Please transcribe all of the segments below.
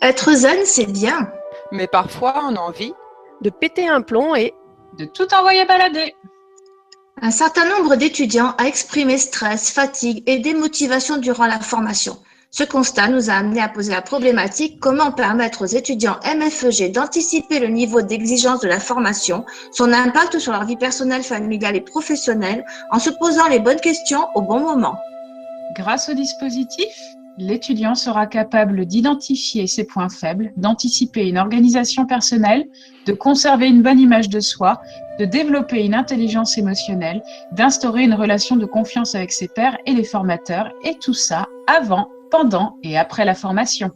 Être zen, c'est bien. Mais parfois, on a envie de péter un plomb et de tout envoyer balader. Un certain nombre d'étudiants a exprimé stress, fatigue et démotivation durant la formation. Ce constat nous a amené à poser la problématique comment permettre aux étudiants MFEG d'anticiper le niveau d'exigence de la formation, son impact sur leur vie personnelle, familiale et professionnelle, en se posant les bonnes questions au bon moment. Grâce au dispositif, l'étudiant sera capable d'identifier ses points faibles, d'anticiper une organisation personnelle, de conserver une bonne image de soi, de développer une intelligence émotionnelle, d'instaurer une relation de confiance avec ses pairs et les formateurs, et tout ça avant, pendant et après la formation.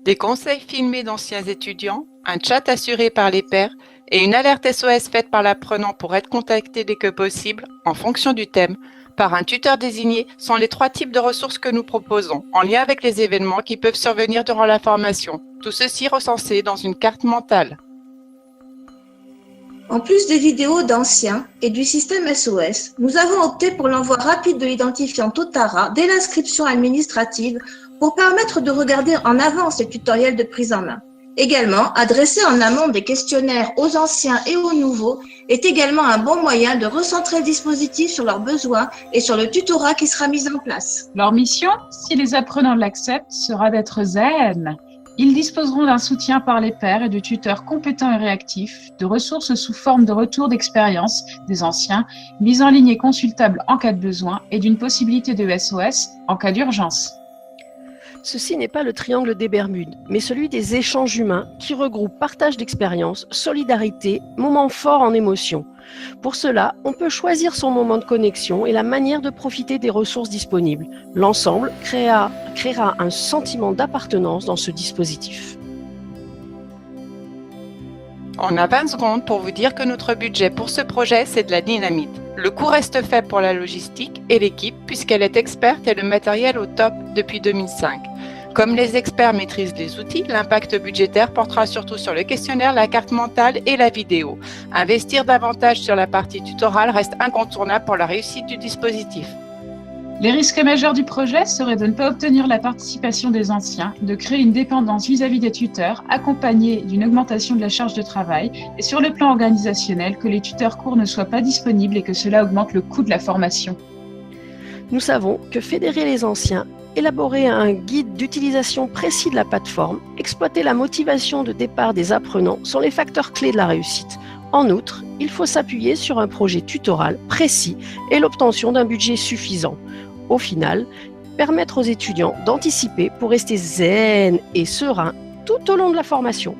Des conseils filmés d'anciens étudiants, un chat assuré par les pairs et une alerte SOS faite par l'apprenant pour être contacté dès que possible, en fonction du thème, par un tuteur désigné sont les 3 types de ressources que nous proposons, en lien avec les événements qui peuvent survenir durant la formation. Tout ceci recensé dans une carte mentale. En plus des vidéos d'anciens et du système SOS, nous avons opté pour l'envoi rapide de l'identifiant Totara dès l'inscription administrative pour permettre de regarder en avance les tutoriels de prise en main. Également, adresser en amont des questionnaires aux anciens et aux nouveaux est également un bon moyen de recentrer le dispositif sur leurs besoins et sur le tutorat qui sera mis en place. Leur mission, si les apprenants l'acceptent, sera d'être zen. Ils disposeront d'un soutien par les pairs et de tuteurs compétents et réactifs, de ressources sous forme de retour d'expérience des anciens, mises en ligne et consultables en cas de besoin, et d'une possibilité de SOS en cas d'urgence. Ceci n'est pas le triangle des Bermudes, mais celui des échanges humains qui regroupent partage d'expérience, solidarité, moments forts en émotion. Pour cela, on peut choisir son moment de connexion et la manière de profiter des ressources disponibles. L'ensemble créera un sentiment d'appartenance dans ce dispositif. On a 20 secondes pour vous dire que notre budget pour ce projet, c'est de la dynamite. Le coût reste faible pour la logistique et l'équipe puisqu'elle est experte et le matériel au top depuis 2005. Comme les experts maîtrisent les outils, l'impact budgétaire portera surtout sur le questionnaire, la carte mentale et la vidéo. Investir davantage sur la partie tutorale reste incontournable pour la réussite du dispositif. Les risques majeurs du projet seraient de ne pas obtenir la participation des anciens, de créer une dépendance vis-à-vis des tuteurs, accompagnée d'une augmentation de la charge de travail, et sur le plan organisationnel, que les tuteurs courts ne soient pas disponibles et que cela augmente le coût de la formation. Nous savons que fédérer les anciens, élaborer un guide d'utilisation précis de la plateforme, exploiter la motivation de départ des apprenants sont les facteurs clés de la réussite. En outre, il faut s'appuyer sur un projet tutoral précis et l'obtention d'un budget suffisant. Au final, permettre aux étudiants d'anticiper pour rester zen et serein tout au long de la formation.